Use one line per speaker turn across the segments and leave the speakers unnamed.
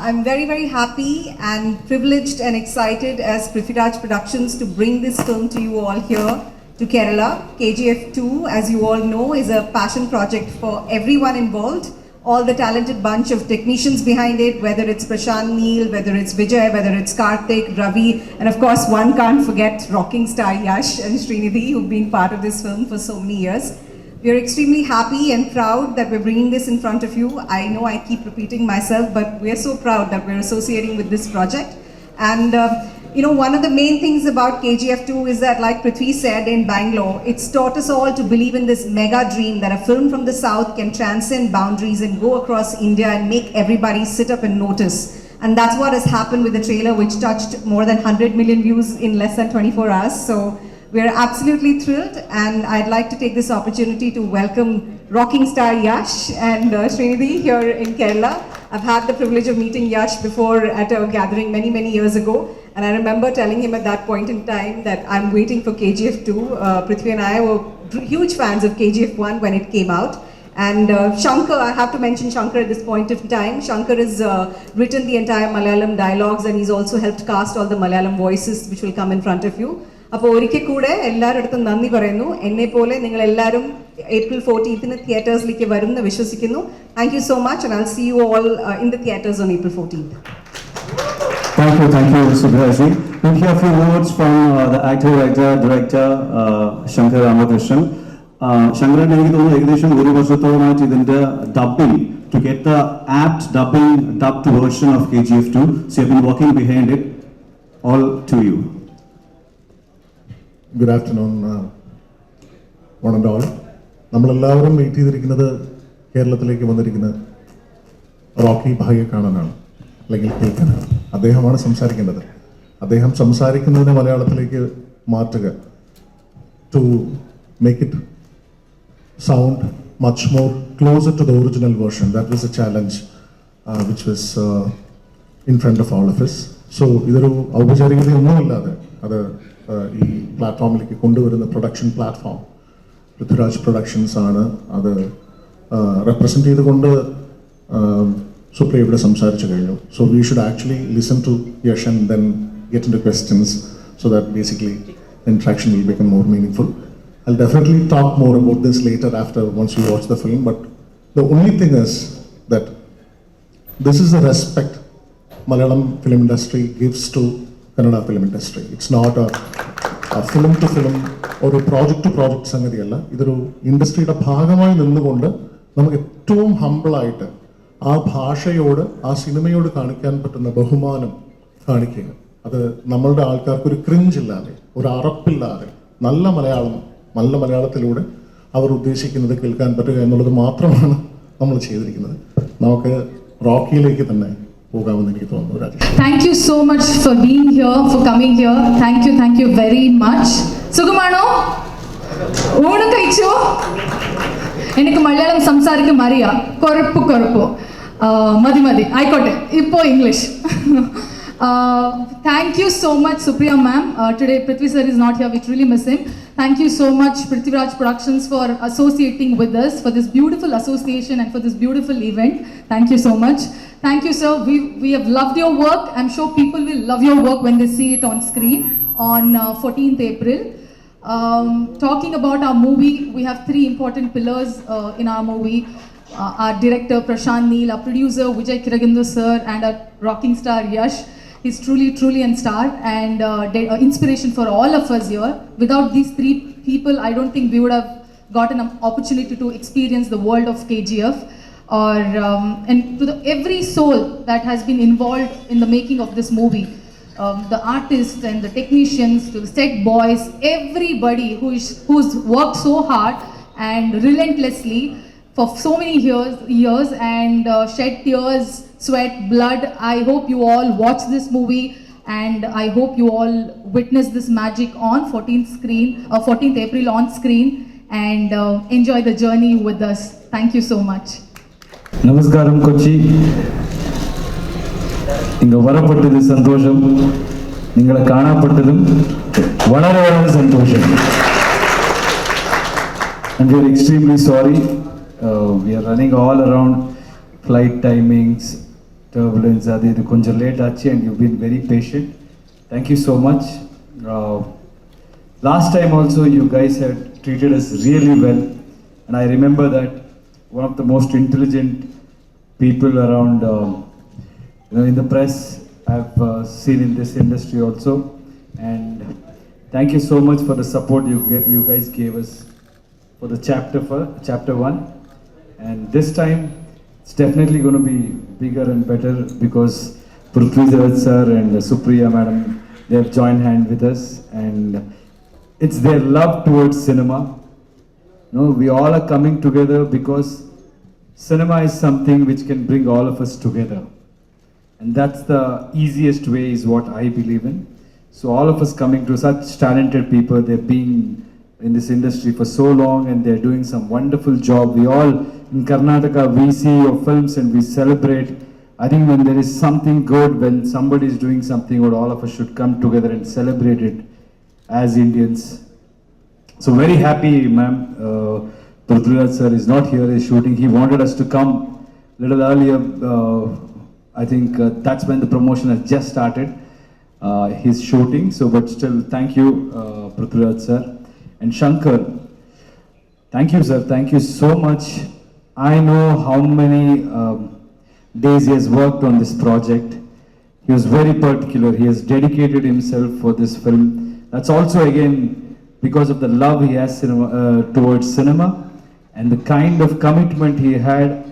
I'm very, very happy and privileged and excited as Prithviraj Productions to bring this film to you all here to Kerala. KGF 2, as you all know, is a passion project for everyone involved. All the talented bunch of technicians behind it, whether it's Prashant Neel, whether it's Vijay, whether it's Karthik, Ravi, and of course one can't forget rocking star Yash and Srinidhi, who've been part of this film for so many years. We are extremely happy and proud that we're bringing this in front of you. I know I keep repeating myself, but we're so proud that we're associating with this project. And one of the main things about KGF 2 is that, like Prithvi said in Bangalore, it's taught us all to believe in this mega dream that a film from the South can transcend boundaries and go across India and make everybody sit up and notice. And that's what has happened with the trailer, which touched more than 100 million views in less than 24 hours. So we're absolutely thrilled, and I'd like to take this opportunity to welcome rocking star Yash and Srinidhi here in Kerala. I've had the privilege of meeting Yash before at a gathering many, many years ago, and I remember telling him at that point in time that I'm waiting for KGF 2. Prithvi and I were huge fans of KGF 1 when it came out. And Shankar, I have to mention Shankar at this point of time. Shankar has written the entire Malayalam dialogues, and he's also helped cast all the Malayalam voices which will come in front of you. അപ്പോൾ ഒരിക്കൽ കൂടെ എല്ലാവരുടെ നന്ദി പറയുന്നു. എന്നെ പോലെ നിങ്ങൾ എല്ലാവരും April 14th തിയേറ്റേഴ്സിലേക്ക് വരുമെന്ന് വിശ്വസിക്കുന്നു. Thank you so much, and I'll see you all in the theatres on April 14th.
Thank you, Subhaji. We'll hear a few words from the actor, writer, director, Shankar Ramakrishnan. Shankar, എനിക്ക് തോന്നുന്നു ഏകദേശം ഒരു വർഷത്തോളമായിട്ട് ഇതിന്റെ dubbing to get the apt dubbed version of KGF 2. So you've been working behind it. All to you.
Good afternoon, one and all. നമ്മളെല്ലാവരും wait ചെയ്തിരിക്കുന്നത് കേരളത്തിലേക്ക് വന്നിരിക്കുന്ന Rocky ഭായിയെ കാണാനാണ്, അല്ലെങ്കിൽ കേൾക്കാനാണ്. അദ്ദേഹമാണ് സംസാരിക്കേണ്ടത്. അദ്ദേഹം സംസാരിക്കുന്നതിനെ മലയാളത്തിലേക്ക് മാറ്റുക, to make it sound much more closer to the original version. That was a challenge which was in front of all of us. So ഇതൊരു ഔപചാരികതയൊന്നുമില്ലാതെ അത് ഈ പ്ലാറ്റ്ഫോമിലേക്ക് കൊണ്ടുവരുന്ന പ്രൊഡക്ഷൻ പ്ലാറ്റ്ഫോം പൃഥ്വിരാജ് പ്രൊഡക്ഷൻസ് ആണ്. അത് റെപ്രസെൻറ്റ് ചെയ്തുകൊണ്ട് സുപ്രിയ ഇവിടെ സംസാരിച്ചു കഴിഞ്ഞു. So we should actually listen to Yash and then get into questions so that basically the interaction will become more meaningful. I'll definitely talk more about this later after once you watch the film, but the only thing is that this is the respect Malayalam film industry gives to Kannada film industry. It's not a film to film or a project to project സംഗതിയല്ല. ഇതൊരു ഇൻഡസ്ട്രിയുടെ ഭാഗമായി നിന്നുകൊണ്ട് നമുക്ക് ഏറ്റവും ഹമ്പിളായിട്ട് ആ ഭാഷയോട് ആ സിനിമയോട് കാണിക്കാൻ പറ്റുന്ന ബഹുമാനം കാണിക്കുക. അത് നമ്മളുടെ ആൾക്കാർക്ക് ഒരു ക്രിഞ്ചില്ലാതെ, ഒരു അറപ്പില്ലാതെ നല്ല മലയാളത്തിലൂടെ അവർ ഉദ്ദേശിക്കുന്നത് കേൾക്കാൻ പറ്റുക എന്നുള്ളത് മാത്രമാണ് നമ്മൾ ചെയ്തിരിക്കുന്നത്. നമുക്ക് റോക്കിയിലേക്ക് തന്നെ പോകാമെന്ന് എനിക്ക് തോന്നുന്നു. Rajesh,
thank you so much for being here, for coming here. Thank you very much. സുഖമാണോ? ഊണും കഴിച്ചോ? എനിക്ക് മലയാളം സംസാരിക്കാൻ അറിയാം. കുഴപ്പോ മതി ആയിക്കോട്ടെ. ഇപ്പോൾ English. Thank you so much, Supriya ma'am. Today Prithvi sir is not here. We truly miss him. Thank you so much, Prithviraj Productions, for associating with us, for this beautiful association and for this beautiful event. Thank you so much. Thank you, sir. We have loved your work. I'm sure people will love your work when they see it on screen on 14th April. Talking about our movie, we have three important pillars in our movie. Our director Prashant Neel, our producer Vijay Kiragindu sir, and our rocking star Yash. He's truly a star and inspiration for all of us here. Without these three people, I don't think we would have gotten an opportunity to experience the world of KGF. And to every soul that has been involved in the making of this movie, the artists and the technicians, to the set boys, everybody who's worked so hard and relentlessly for so many years and shed tears, sweat, blood. I hope you all watch this movie, and I hope you all witness this magic on 14th April on screen, and enjoy the journey with us. Thank you so much.
Namaskaram Kochi. ഇങ്ങ വരപ്പെട്ടത് സന്തോഷം, നിങ്ങളെ കാണപ്പെട്ടതും വളരെ സന്തോഷം. And we are extremely sorry. We are running all around flight timings,
turbulence, Adi, the konja late achi, and you've been very patient. Thank you so much. Last time also you guys had treated us really well, and I remember that one of the most intelligent people around, in the press I've seen in this industry also, and thank you so much for the support you guys gave us for the chapter 1, and this time it's definitely going to be bigger and better because Prithvi sir and Supriya madam, they have joined hand with us, and it's their love towards cinema. We all are coming together because cinema is something which can bring all of us together, and that's the easiest way, is what I believe in. So all of us coming to such talented people, they've been in this industry for so long and they're doing some wonderful job. We all in Karnataka, we see your films and we celebrate. I think when there is something good, when somebody is doing something good, all of us should come together and celebrate it as Indians. So very happy, ma'am. Prithviraj sir is not here, he's shooting. He wanted us to come a little earlier. I think that's when the promotion has just started. He's shooting, so but still, thank you, Prithviraj sir. And Shankar, thank you sir, thank you so much. I know how many days he has worked on this project. He was very particular, he has dedicated himself for this film. That's also again because of the love he has towards cinema and the kind of commitment he had,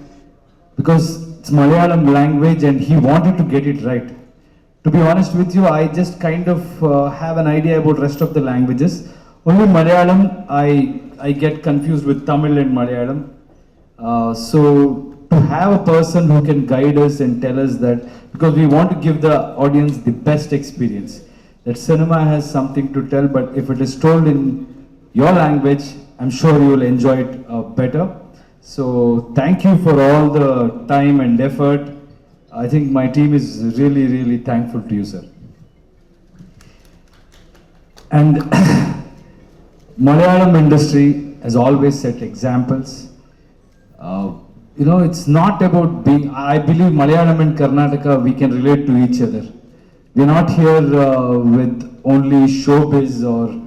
because it's Malayalam language and he wanted to get it right. To be honest with you, I just kind of have an idea about rest of the languages. Only Malayalam, I get confused with Tamil and Malayalam. So to have a person who can guide us and tell us that, because we want to give the audience the best experience, that cinema has something to tell, but if it is told in your language, I'm sure you will enjoy it better. So thank you for all the time and effort. I think my team is really, really thankful to you, sir. And Malayalam industry has always set examples. It's not about being, I believe Malayalam and Karnataka, we can relate to each other. We're not here with only showbiz or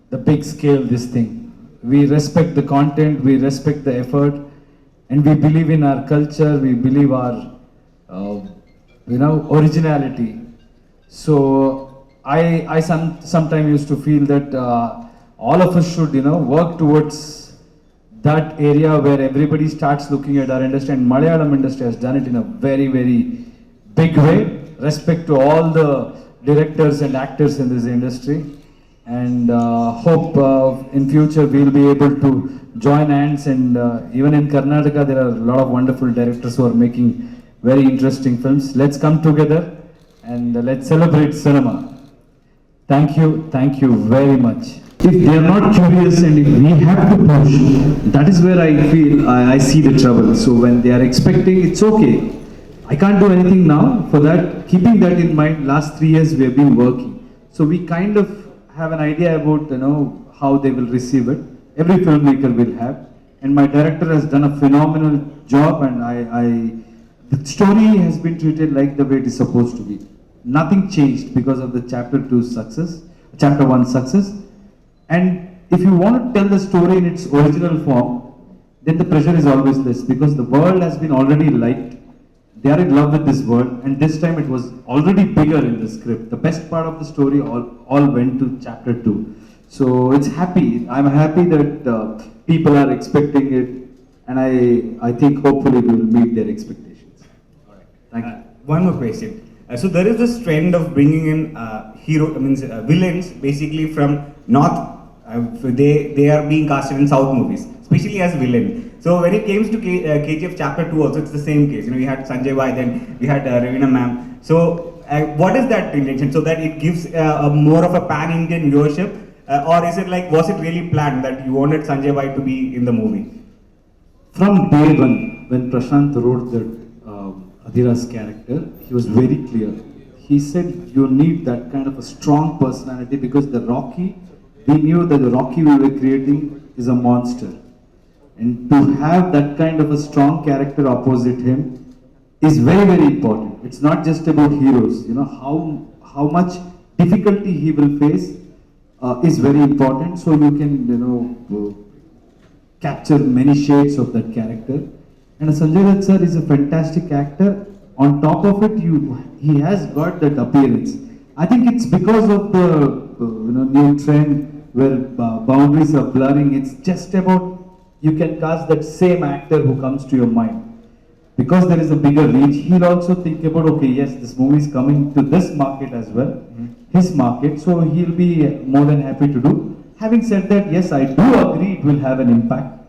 the big scale, this thing. We respect the content, we respect the effort, and we believe in our culture, we believe our originality. So I sometimes used to feel that all of us should work towards that area where everybody starts looking at our industry, and Malayalam industry has done it in a very, very big way. Respect to all the directors and actors in this industry, and hope in future we'll be able to join hands, and even in Karnataka there are a lot of wonderful directors who are making very interesting films. Let's come together and let's celebrate cinema. Thank you very much. If they are not curious and if we have to push, that is where I feel I see the trouble. So when they are expecting, it's okay. I can't do anything now. For that, keeping that in mind, last 3 years we have been working. So we kind of have an idea about how they will receive it. Every filmmaker will have. And my director has done a phenomenal job, and the story has been treated like the way it is supposed to be. Nothing changed because of the chapter 1 success. And if you want to tell the story in its original form, then the pressure is always less, because the world has been already liked. They are in love with this world, and this time it was already bigger in the script. The best part of the story all went to chapter 2. So it's happy. I'm happy that people are expecting it, and I think hopefully we will meet their expectations.
All right.
Thank you.
One more question. So there is this trend of bringing in villains basically from North. They are being casted in South movies, especially as villain. So when it comes to KGF Chapter 2 also, it's the same case. We had Sanjay Bhai, then we had Ravina ma'am. So what is that intention? So that it gives more of a pan-Indian viewership, or is it like, was it really planned that you wanted Sanjay Bhai to be in the movie?
From day one, when Prashant wrote that Adhira's character, he was very clear. He said you need that kind of a strong personality, because we knew that the Rocky we were creating is a monster. And to have that kind of a strong character opposite him, is very, very important. It's not just about heroes. You know, how much difficulty he will face is very important. So you can, you know, capture many shades of that character. And Sanjay Dutt sir is a fantastic actor. On top of it, he has got that appearance. I think it's because of the new trend where boundaries are blurring. It's just about you can cast that same actor who comes to your mind. Because there is a bigger reach, he'll also think about, okay, yes, this movie is coming to this market as well, his market, so he'll be more than happy to do. Having said that, yes, I do agree it will have an impact.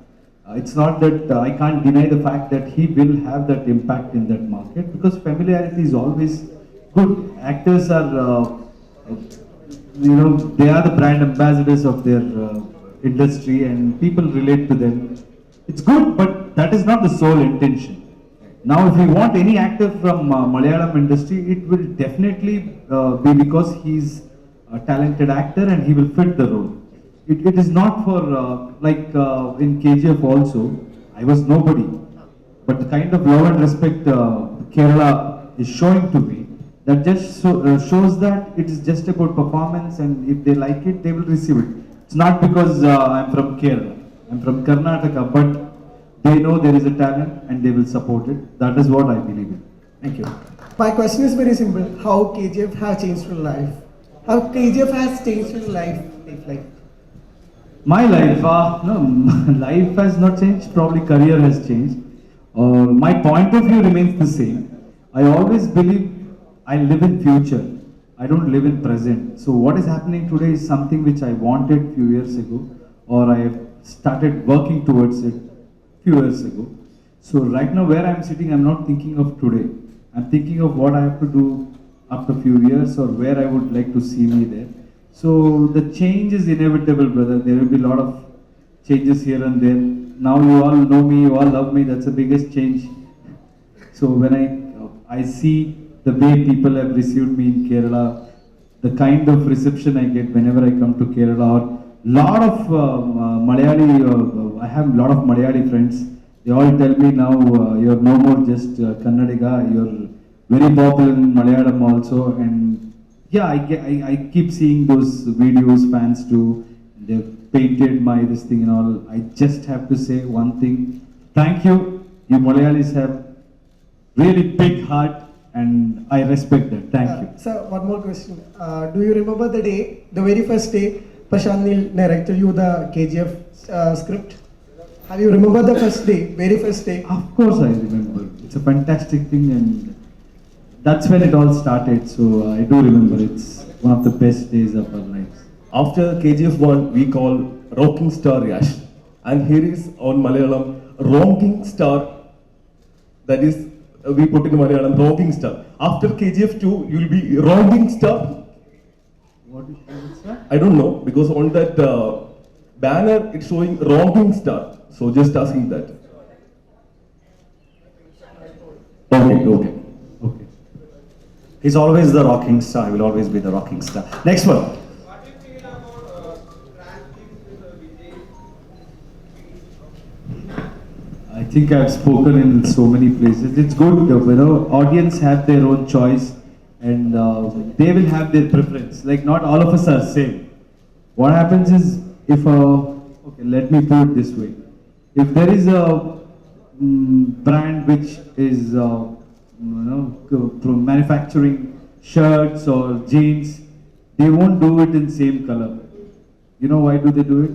It's not that I can't deny the fact that he will have that impact in that market, because familiarity is always good. Actors are, they are the brand ambassadors of their industry and people relate to them. It's good, but that is not the sole intention. Now, if you want any actor from Malayalam industry, it will definitely be because he's a talented actor and he will fit the role. It is not for, in KGF also, I was nobody. But the kind of love and respect Kerala is showing to me, that just shows that it is just about performance, and if they like it, they will receive it. It's not because I'm from Kerala, I'm from Karnataka, but they know there is a talent and they will support it. That is what I believe in.
Thank you.
My question is very simple. How KGF has changed your life? How KGF has changed your life?
My life, no, life has not changed. Probably career has changed. My point of view remains the same. I always believe I live in future. I don't live in present. So what is happening today is something which I wanted few years ago, or I have started working towards it few years ago. So right now where I'm sitting, I'm not thinking of today. I'm thinking of what I have to do after few years, or where I would like to see me there. So the change is inevitable, brother. There will be a lot of changes here and there. Now you all know me, you all love me. That's the biggest change. So when I see the way people have received me in Kerala, the kind of reception I get whenever I come to Kerala, or lot of Malayali, I have a lot of Malayali friends. They all tell me now, you're no more just Kannadiga, you're very popular in Malayalam also. And yeah, I keep seeing those videos, fans too. They've painted my this thing and all. I just have to say one thing. Thank you. You Malayalis have really big heart, and I respect that. Thank you.
Sir, one more question. Do you remember the day, the very first day, Prashant Neel narrated you the KGF script? Have you remember the first day, very first day?
Of course I remember. It's a fantastic thing, and that's when it all started. So I do remember. It's one of the best days of our lives.
After KGF 1, we call Rocking Star Yash. And here is on Malayalam, Rocking Star. That is, we put in Malayalam, Rocking Star. After KGF 2, you will be Rocking Star.
What is that, sir?
I don't know, because on that banner, it's showing Rocking Star. So just asking that. Okay.
He's always the rocking star. He will always be the rocking star. Next one.
I think I've spoken in so many places. It's good, audience have their own choice, and they will have their preference. Like, not all of us are same. What happens is, if okay, let me put it this way. If there is a brand which is manufacturing shirts or jeans, they won't do it in same color. You know why do they do it?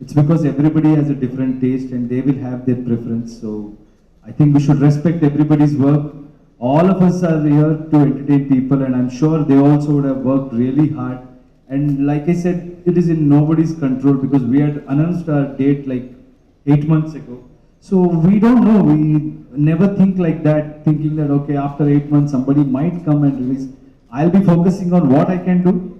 It's because everybody has a different taste and they will have their preference. So I think we should respect everybody's work. All of us are here to entertain people, and I'm sure they also would have worked really hard. And like I said, it is in nobody's control, because we had announced our date like 8 months ago. So we don't know. We never think like that, thinking that, okay, after 8 months somebody might come and release. I'll be focusing on what I can do,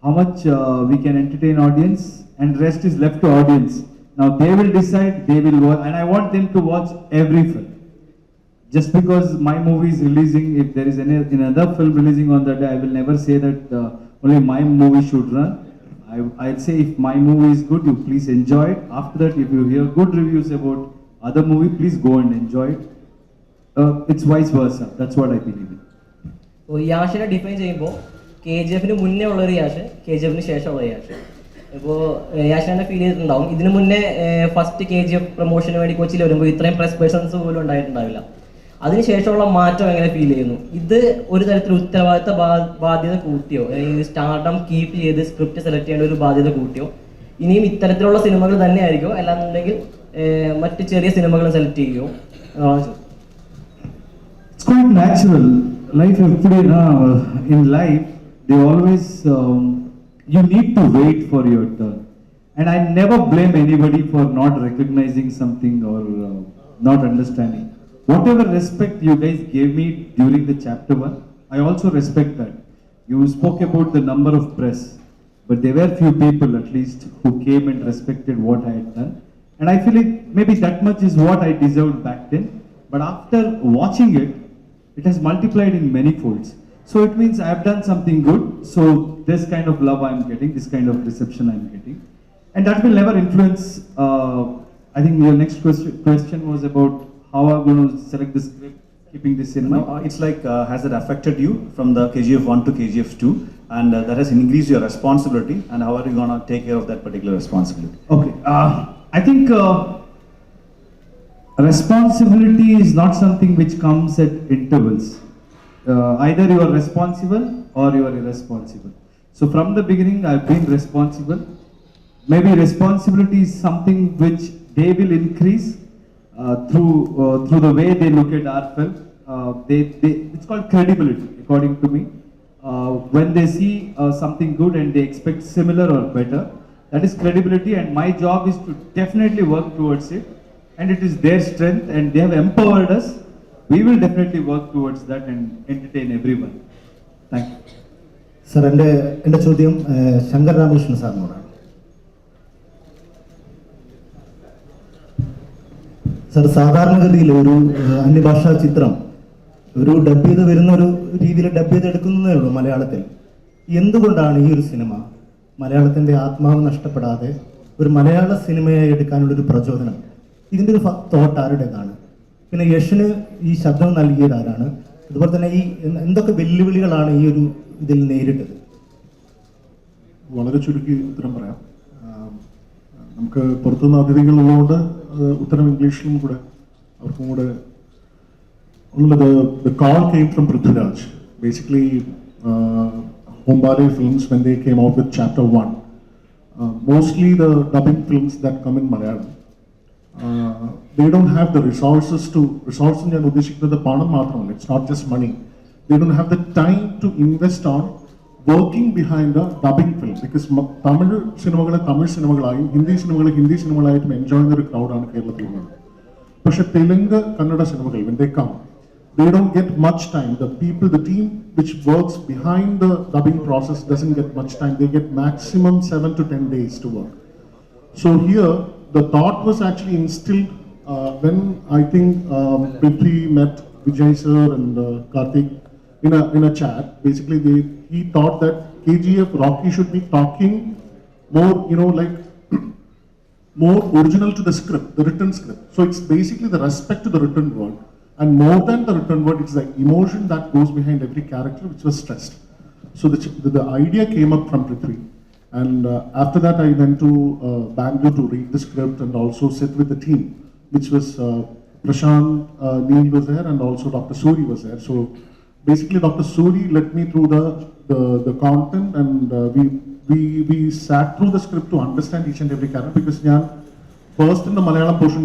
how much we can entertain audience, and rest is left to audience. Now they will decide, they will watch, and I want them to watch every film. Just because my movie is releasing, if there is another film releasing on that day, I will never say that only my movie should run. I'll say, if my movie is good, you please enjoy it. After that, if you hear good reviews about other movie, please go and enjoy it. it's vice versa. That's what I believe in.
അപ്പോൾ യാഷിനെ define ചെയ്യുമ്പോൾ KGF മുന്നേ ഉള്ളൊരു Yash, KGF ശേഷമുള്ള യാഷ്. ഇപ്പോൾ യാഷിനെ feel ചെയ്തിട്ടുണ്ടാവും, ഇതിനു മുന്നേ first KGF പ്രൊമോഷന് വേണ്ടി കൊച്ചിയിൽ വരുമ്പോൾ ഇത്രയും പ്രസ് പേഴ്സൺസ് പോലും ഉണ്ടായിട്ടുണ്ടാവില്ല. അതിനുശേഷമുള്ള മാറ്റം എങ്ങനെ ഫീൽ ചെയ്യുന്നു? ഇത് ഒരു തരത്തിൽ ഉത്തരവാദിത്ത ബാധ്യത കൂട്ടിയോ, സ്റ്റാർഡം കീപ്പ് ചെയ്ത് സ്ക്രിപ്റ്റ് സെലക്ട് ചെയ്യേണ്ട ഒരു ബാധ്യത കൂട്ടിയോ? ഇനിയും ഇത്തരത്തിലുള്ള സിനിമകൾ തന്നെ ആയിരിക്കും, അല്ലാന്നുണ്ടെങ്കിൽ മറ്റ് ചെറിയ സിനിമകൾ സെലക്ട് ചെയ്യുമോ?
It's quite natural. Life, in life, they always, you need to wait for your turn. And I never blame anybody for not recognizing something or not understanding. Whatever respect you guys gave me during the chapter 1, I also respect that. You spoke about the number of press, but there were few people at least who came and respected what I had done. And I feel like maybe that much is what I deserved back then. But after watching it, it has multiplied in many folds. So it means I have done something good. So this kind of love I am getting, this kind of reception I am getting. And that will never influence, I think your next question was about how I'm going to select the script, keeping this in mind.
No, it's like, has it affected you from the KGF 1 to KGF 2? And that has increased your responsibility. And how are you going to take care of that particular responsibility?
Okay. I think responsibility is not something which comes at intervals. Either you are responsible or you are irresponsible. So from the beginning, I've been responsible. Maybe responsibility is something which they will increase through the way they look at our film. It's called credibility, according to me. When they see something good and they expect similar or better, that is credibility, and my job is to definitely work towards it. And it is their strength, and they have empowered us. We will definitely work towards that and entertain everyone. Thank you.
Sir, എൻ്റെ ചോദ്യം Shankar Ramakrishnan സാറിനോടാണ്. Sir, സാധാരണഗതിയിൽ ഒരു അന്യഭാഷാ ചിത്രം ഒരു dub ചെയ്ത് വരുന്ന ഒരു രീതിയിൽ ഡബ് ചെയ്തെടുക്കുന്നതേ ഉള്ളൂ മലയാളത്തിൽ. എന്തുകൊണ്ടാണ് ഈ ഒരു സിനിമ മലയാളത്തിൻ്റെ ആത്മാവ് നഷ്ടപ്പെടാതെ ഒരു മലയാള സിനിമയായി എടുക്കാനുള്ളൊരു പ്രചോദനം? ഇതിൻ്റെ ഒരു തോട്ട് ആരുടേതാണ്? പിന്നെ യഷിന് ഈ ശബ്ദം നൽകിയത് ആരാണ്? അതുപോലെ തന്നെ ഈ എന്തൊക്കെ വെല്ലുവിളികളാണ് ഈ ഒരു ഇതിൽ നേരിട്ടത്?
വളരെ ചുരുക്കി ഉത്തരം പറയാം. നമുക്ക് പുറത്തുനിന്ന് അതിഥികളുള്ളതുകൊണ്ട് ഉത്തരം ഇംഗ്ലീഷിലും കൂടെ അവർക്കും കൂടെ ഉള്ളത്. The call came from Prithviraj. Basically, Hombare films, when they came out with Chapter 1, mostly the dubbing films that come in Malayalam, they don't have the resources to, resources ഞാൻ ഉദ്ദേശിക്കുന്നത് പണം മാത്രമല്ല, it's not just money. They don't have the time to invest on working behind a dubbing film, because Tamil സിനിമകളെ തമിഴ് സിനിമകളായും ഹിന്ദി സിനിമകളെ Hindi സിനിമകളായിട്ടും enjoy ചെയ്യുന്ന ഒരു ക്രൗഡാണ് കേരളത്തിലുള്ളത്. പക്ഷെ തെലുങ്ക് കന്നഡ സിനിമകൾ, when they come, they don't get much time. The team which works behind the dubbing process doesn't get much time. They get maximum 7 to 10 days to work. So here, the thought was actually instilled when I think Prithvi met Vijay sir and Karthik in a chat. Basically, he thought that KGF Rocky should be talking more, like more original to the script, the written script. So it's basically the respect to the written word, and more than the written word, it's the emotion that goes behind every character, which was stressed. So the idea came up from Prithvi. And after that, I went to Bangalore to read the script and also sit with the team, which was Prashant, Neil was there, and also Dr. Suri was there. So basically, Dr. Suri led me through the content, and we sat through the script to understand each and every character, because first in the Malayalam portion,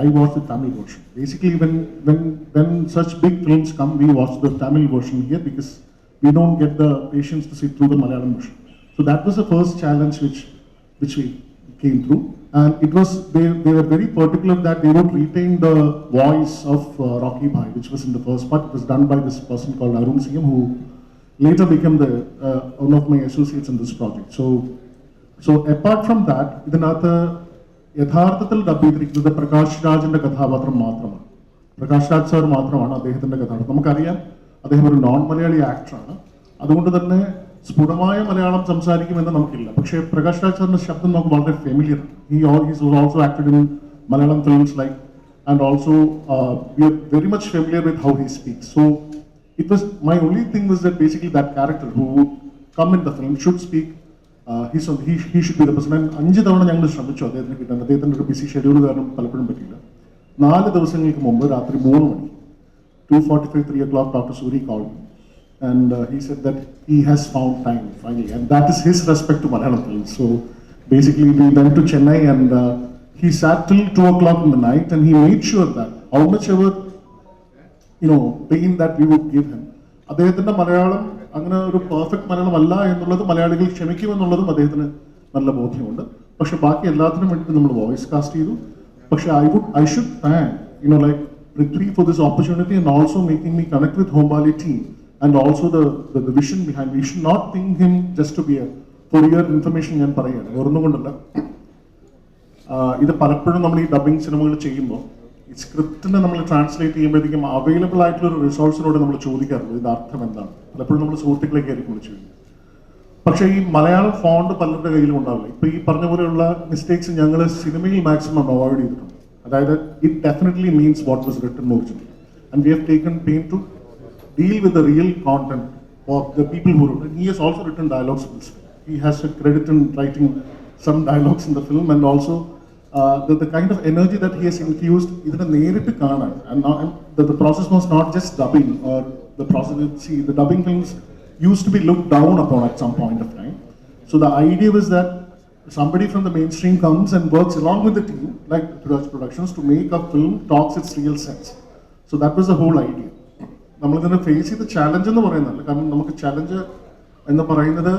I watched the Tamil version. Basically, when such big films come, we watch the Tamil version here, because we don't get the patience to sit through the Malayalam version. So that was the first challenge which we came through, and it was they were very particular that they would retain the voice of Rocky Bhai, which was in the first part. It was done by this person called Arun Singh, who later became one of my associates in this project. So apart from that, ഇതിനകത്ത് യഥാർത്ഥത്തിൽ dub ചെയ്തിരിക്കുന്നത് പ്രകാശ് രാജിന്റെ കഥാപാത്രം മാത്രമാണ്. Prakash Raj sir മാത്രമാണ് അദ്ദേഹത്തിന്റെ കഥാപാത്രം. നമുക്കറിയാം അദ്ദേഹം ഒരു നോൺ മലയാളി ആക്ടറാണ്, അതുകൊണ്ട് തന്നെ സ്ഫുടമായ മലയാളം സംസാരിക്കുമെന്ന് നമുക്കില്ല. പക്ഷേ പ്രകാശ് രാജ് സാറിന്റെ ശബ്ദം നമുക്ക് വളരെ ഫെമിലിയർ ആണ്. He's also acted in Malayalam films like and also we are very much familiar with how he speaks. So it was, my only thing was that basically that character who would come in the film should speak. He should be the person. And 5 തവണ ഞങ്ങൾ ശ്രമിച്ചു അദ്ദേഹത്തിന് കിട്ടാൻ. അദ്ദേഹത്തിൻ്റെ ഒരു BC schedule കാരണം പലപ്പോഴും പറ്റില്ല. 4 ദിവസങ്ങൾക്ക് മുമ്പ് രാത്രി 3 മണിക്ക് 2:45, 3 o'clock, Dr. Suri called me. And he said that he has found time finally. And that is his respect to Malayalam films. So basically we went to Chennai and he sat till 2 o'clock in the night and he made sure that how much ever, pain that we would give him. അദ്ദേഹത്തിൻ്റെ മലയാളം അങ്ങനെ ഒരു perfect Malayalam അല്ല എന്നുള്ളത് മലയാളികൾ ക്ഷമിക്കുമെന്നുള്ളതും അദ്ദേഹത്തിന് നല്ല ബോധ്യമുണ്ട്. പക്ഷെ ബാക്കി എല്ലാത്തിനും വേണ്ടിയിട്ട് നമ്മൾ വോയിസ് കാസ്റ്റ് ചെയ്തു. പക്ഷെ I should thank like Prithvi for this opportunity and also making me connect with Hombali team and also the vision behind. We should not think him just to be a for your information ഞാൻ പറയുകയാണ്, വേറൊന്നും കൊണ്ടല്ല. ഇത് പലപ്പോഴും നമ്മൾ ഈ dubbing സിനിമകൾ ചെയ്യുമ്പോൾ ഈ സ്ക്രിപ്റ്റിനെ നമ്മൾ ട്രാൻസ്ലേറ്റ് ചെയ്യുമ്പോഴത്തേക്കും അവൈലബിൾ ആയിട്ടുള്ള ഒരു റിസോഴ്സിനോട് നമ്മൾ ചോദിക്കാറുള്ളൂ ഇതിൻ്റെ അർത്ഥം എന്താണ്. പലപ്പോഴും നമ്മൾ സുഹൃത്തുക്കളേക്ക് ആയിരിക്കും വിളിച്ചു കഴിഞ്ഞാൽ. പക്ഷേ ഈ മലയാളം ഫോണ്ട് പലരുടെ കയ്യിലും ഉണ്ടാവില്ല. ഇപ്പൊ ഈ പറഞ്ഞ പോലെയുള്ള മിസ്റ്റേക്സ് ഞങ്ങൾ സിനിമയിൽ മാക്സിമം അവോയ്ഡ് ചെയ്തിട്ടുണ്ട്. അതായത് it definitely means what was written original and we have taken pain to deal with the real content of the people who wrote it. He has also written dialogues for this film. He has a credit in writing some dialogues in the film and also the kind of energy that he has infused. Idine nerittu kaanan and now the process was not just dubbing or the process. See, the dubbing films used to be looked down upon at some point of time. So the idea was that somebody from the mainstream comes and works along with the team like Productions to make a film talks its real sense. So that was the whole idea. നമ്മളിതിനെ face ചെയ്ത challenge എന്ന് പറയുന്നതല്ല, കാരണം നമുക്ക് challenge എന്ന് പറയുന്നത്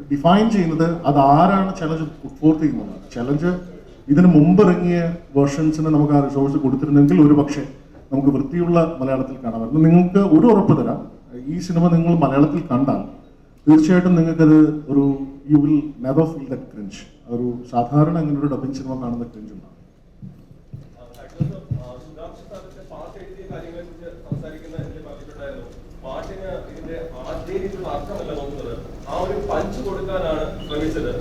define ചെയ്യുന്നത് അത് ആരാണ് ചാലഞ്ച് പുട്ട്ഫോർത്ത് ചെയ്യുന്നത്. ചാലഞ്ച് ഇതിന് മുമ്പ് ഇറങ്ങിയ വേർഷൻസിന് നമുക്ക് ആ റിസോഴ്സ് കൊടുത്തിരുന്നെങ്കിൽ ഒരു പക്ഷേ നമുക്ക് വൃത്തിയുള്ള മലയാളത്തിൽ കാണാമായിരുന്നു. നിങ്ങൾക്ക് ഒരു ഉറപ്പ് തരാം, ഈ സിനിമ നിങ്ങൾ മലയാളത്തിൽ കണ്ടാൽ തീർച്ചയായിട്ടും നിങ്ങൾക്കത് ഒരു you will never feel that cringe. ഒരു സാധാരണ അങ്ങനെ ഒരു ഡബിങ് സിനിമ കാണുന്ന ക്രിഞ്ച് ഉണ്ടാകും.
പഞ്ച് കൊടുക്കാനാണ് ശ്രമിച്ചത്.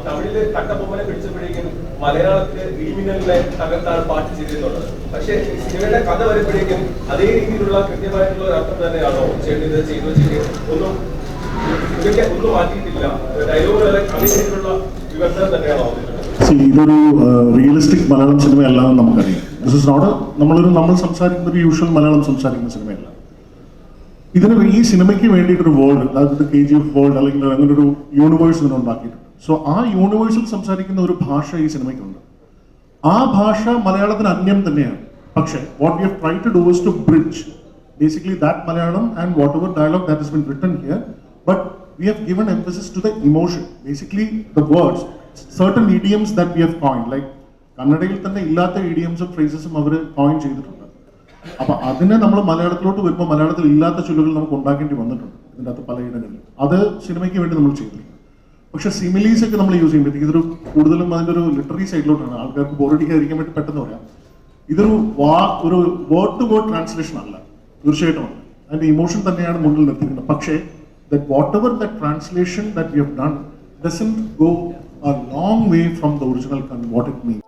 തമിഴില് കട്ടപ്പൊമ്മനെ പിടിച്ചപ്പോഴേക്കും മലയാളത്തില് ഇടിമിന്നലിനെ തകർത്താണ് പാട്ട് ചെയ്തിരുന്നത്. പക്ഷേ സിനിമയുടെ കഥ വരുമ്പോഴേക്കും അതേ രീതിയിലുള്ള കൃത്യമായിട്ടുള്ള ഒരു അർത്ഥം തന്നെയാണോ ചെയ്തത് ഒന്നും മാറ്റിയിട്ടില്ല. ഡയലോഗുകളെ അതേ രീതിയിലുള്ള വിവർത്തനം തന്നെയാണോ?
ഇതൊരു റിയലിസ്റ്റിക് മലയാളം സിനിമയല്ലാന്ന് നമുക്കറിയാം. ദിസ് ഇസ് നോട്ട് നമ്മൾ സംസാരിക്കുന്ന ഒരു യൂഷ്വൽ മലയാളം സംസാരിക്കുന്ന സിനിമയല്ല. ഇതിന് ഈ സിനിമയ്ക്ക് വേണ്ടിയിട്ടൊരു വേൾഡ്, അതായത് KGF വേൾഡ് അല്ലെങ്കിൽ അങ്ങനെ ഒരു യൂണിവേഴ്സ് ഇതിനെ ഉണ്ടാക്കിയിട്ടുണ്ട്. സോ ആ യൂണിവേഴ്സിൽ സംസാരിക്കുന്ന ഒരു ഭാഷ ഈ സിനിമയ്ക്കുണ്ട്. ആ ഭാഷ മലയാളത്തിന് അന്യം തന്നെയാണ്. പക്ഷേ what we have try to do is to bridge basically that Malayalam and whatever dialogue that has been written here, but we have given emphasis to the emotion. Basically the words, certain idioms that we have coined, like കന്നഡയിൽ തന്നെ ഇല്ലാത്ത ഇഡിയംസും ഫ്രേസസും അവർ coin ചെയ്തിട്ടുണ്ട്. അപ്പൊ അതിനെ നമ്മൾ മലയാളത്തിലോട്ട് വരുമ്പോൾ മലയാളത്തിൽ ഇല്ലാത്ത ചൊല്ലുകൾ നമുക്ക് ഉണ്ടാക്കേണ്ടി വന്നിട്ടുണ്ട് ഇതിൻ്റെ അകത്ത് പലയിടങ്ങളിലും. അത് സിനിമയ്ക്ക് വേണ്ടി നമ്മൾ ചെയ്തില്ല. പക്ഷെ സിമിലീസ് ഒക്കെ നമ്മൾ യൂസ് ചെയ്യുമ്പോഴത്തേക്ക് ഇതൊരു കൂടുതലും അതിൻ്റെ ഒരു ലിറ്റററി സൈഡിലോട്ടാണ്. ആൾക്കാർക്ക് ബോറടിക്കാതിരിക്കാൻ വേണ്ടി പെട്ടെന്ന് പറയാം. ഇതൊരു വേർഡ് ടു വേർഡ് ട്രാൻസ്ലേഷൻ അല്ല, തീർച്ചയായിട്ടും അല്ല. അതിൻ്റെ ഇമോഷൻ തന്നെയാണ് മുന്നിൽ നിർത്തിക്കുന്നത്. പക്ഷേ that whatever the translation that we have done doesn't go a long way from the original what it means.